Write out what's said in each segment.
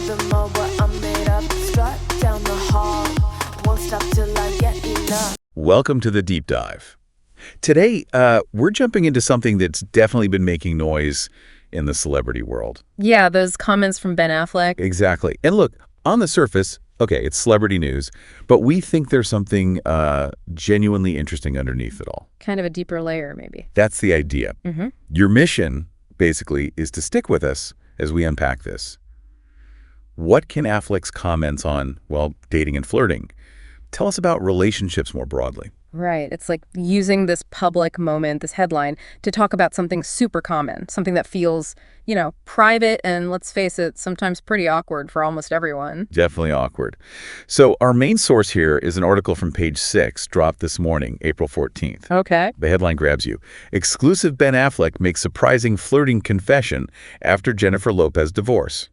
them all what I'm made up. Strut down the hall, won't stop till I get enough. Welcome to the Deep Dive. Today, we're jumping into something that's definitely been making noise in the celebrity world. Yeah, those comments from Ben Affleck. Exactly. And look, on the surface, okay, it's celebrity news, but we think there's something genuinely interesting underneath it all. Kind of a deeper layer, maybe. That's the idea. Mm-hmm. Your mission, basically, is to stick with us as we unpack this. What can Affleck's comments on, well, dating and flirting tell us about relationships more broadly? Right. It's like using this public moment, this headline, to talk about something super common, something that feels, private and, let's face it, sometimes pretty awkward for almost everyone. Definitely awkward. So our main source here is an article from Page 6, dropped this morning, April 14th. Okay. The headline grabs you. Exclusive Ben Affleck makes surprising flirting confession after Jennifer Lopez divorce.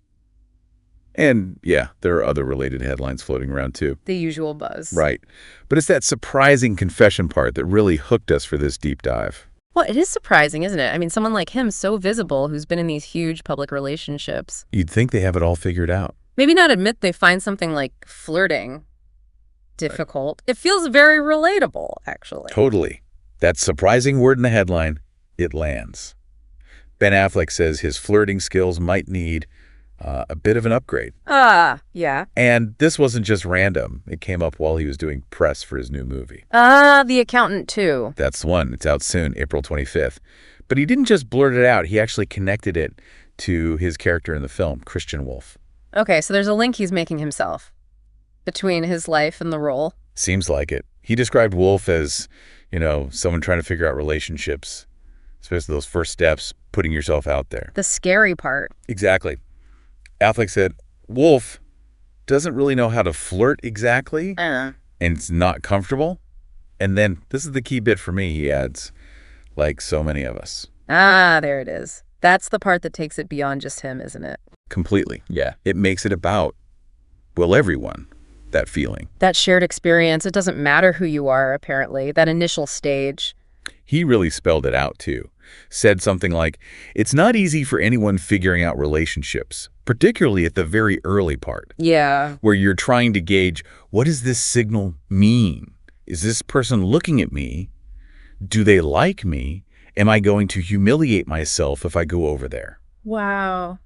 And yeah, there are other related headlines floating around too. The usual buzz. Right. But it's that surprising confession part that really hooked us for this deep dive. Well, it is surprising, isn't it? I mean, someone like him, so visible, who's been in these huge public relationships. You'd think they have it all figured out. Maybe not admit they find something like flirting difficult. Right. It feels very relatable, actually. Totally. That surprising word in the headline, it lands. Ben Affleck says his flirting skills might need a bit of an upgrade. Yeah. And this wasn't just random. It came up while he was doing press for his new movie. The Accountant, too. That's the one. It's out soon, April 25th. But he didn't just blurt it out. He actually connected it to his character in the film, Christian Wolf. Okay, so there's a link he's making himself between his life and the role. Seems like it. He described Wolf as, someone trying to figure out relationships, especially those first steps, putting yourself out there. The scary part. Exactly. Affleck said, Wolf doesn't really know how to flirt exactly, and it's not comfortable. And then, this is the key bit for me, he adds, like so many of us. There it is. That's the part that takes it beyond just him, isn't it? Completely. Yeah. It makes it about, well, everyone, that feeling. That shared experience. It doesn't matter who you are, apparently. That initial stage. He really spelled it out, too. Said something like, it's not easy for anyone figuring out relationships, particularly at the very early part. Yeah. Where you're trying to gauge, what does this signal mean? Is this person looking at me? Do they like me? Am I going to humiliate myself if I go over there? Wow.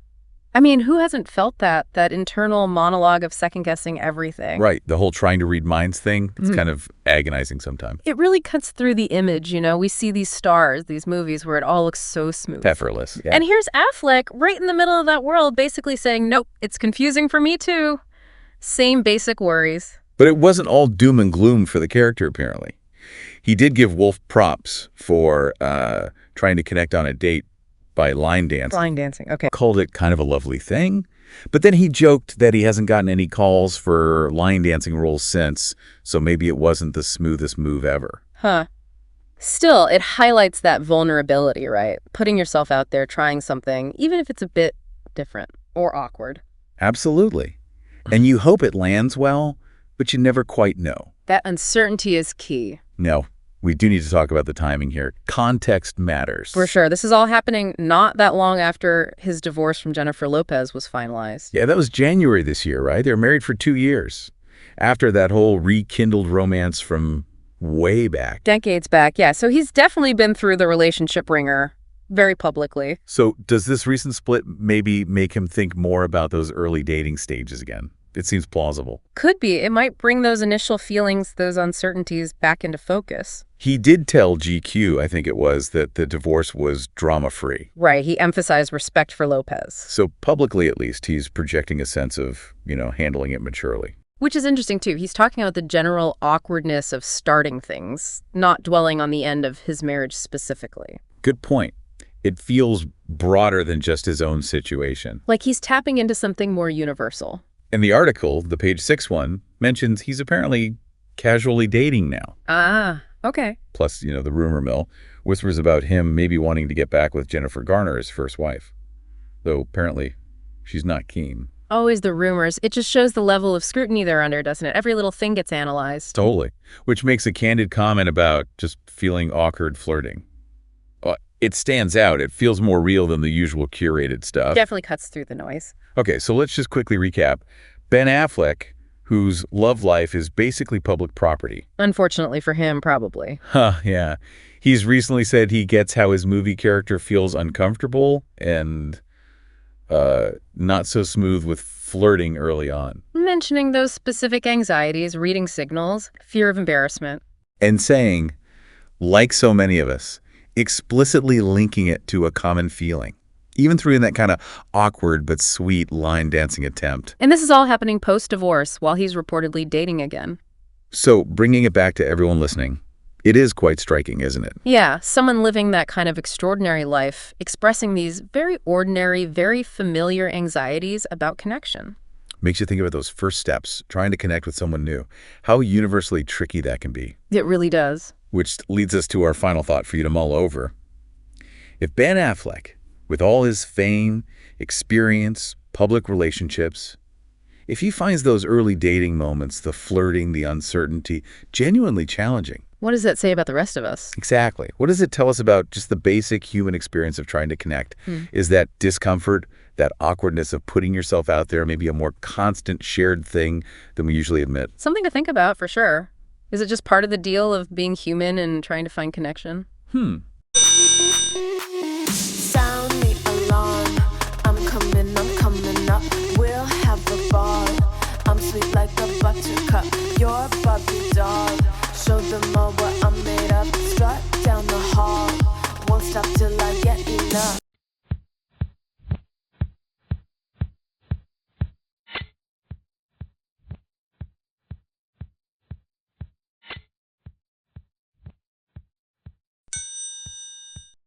I mean, who hasn't felt that internal monologue of second-guessing everything? Right. The whole trying to read minds thing, it's kind of agonizing sometimes. It really cuts through the image, We see these stars, these movies where it all looks so smooth. Effortless. Yeah. And here's Affleck right in the middle of that world basically saying, nope, it's confusing for me too. Same basic worries. But it wasn't all doom and gloom for the character, apparently. He did give Wolf props for trying to connect on a date by line dancing. Line dancing, okay. Called it kind of a lovely thing. But then he joked that he hasn't gotten any calls for line dancing roles since, so maybe it wasn't the smoothest move ever. Huh. Still, it highlights that vulnerability, right? Putting yourself out there, trying something, even if it's a bit different or awkward. Absolutely. And you hope it lands well, but you never quite know. That uncertainty is key. No. We do need to talk about the timing here. Context matters. For sure. This is all happening not that long after his divorce from Jennifer Lopez was finalized. Yeah, that was January this year, right? They were married for 2 years. After that whole rekindled romance from way back. Decades back, yeah. So he's definitely been through the relationship ringer very publicly. So does this recent split maybe make him think more about those early dating stages again? It seems plausible. Could be. It might bring those initial feelings, those uncertainties back into focus. He did tell GQ, I think it was, that the divorce was drama-free. Right. He emphasized respect for Lopez. So publicly, at least, he's projecting a sense of, handling it maturely. Which is interesting, too. He's talking about the general awkwardness of starting things, not dwelling on the end of his marriage specifically. Good point. It feels broader than just his own situation. Like he's tapping into something more universal. And the article, the Page 6 one, mentions he's apparently casually dating now. Okay. Plus, the rumor mill whispers about him maybe wanting to get back with Jennifer Garner, his first wife. Though apparently she's not keen. Always the rumors. It just shows the level of scrutiny they're under, doesn't it? Every little thing gets analyzed. Totally. Which makes a candid comment about just feeling awkward flirting. It stands out. It feels more real than the usual curated stuff. Definitely cuts through the noise. Okay, so let's just quickly recap. Ben Affleck, whose love life is basically public property. Unfortunately for him, probably. Yeah. He's recently said he gets how his movie character feels uncomfortable and not so smooth with flirting early on. Mentioning those specific anxieties, reading signals, fear of embarrassment. And saying, like so many of us, explicitly linking it to a common feeling, even through that kind of awkward but sweet line dancing attempt. And this is all happening post-divorce while he's reportedly dating again. So bringing it back to everyone listening, it is quite striking, isn't it? Yeah, someone living that kind of extraordinary life, expressing these very ordinary, very familiar anxieties about connection. Makes you think about those first steps, trying to connect with someone new, how universally tricky that can be. It really does. Which leads us to our final thought for you to mull over. If Ben Affleck, with all his fame, experience, public relationships, if he finds those early dating moments, the flirting, the uncertainty, genuinely challenging. What does that say about the rest of us? Exactly. What does it tell us about just the basic human experience of trying to connect? Is that discomfort, that awkwardness of putting yourself out there, maybe a more constant shared thing than we usually admit? Something to think about, for sure. Is it just part of the deal of being human and trying to find connection? Sound the alarm. I'm coming up. We'll have a ball. I'm sweet like a buttercup. You're Barbie doll.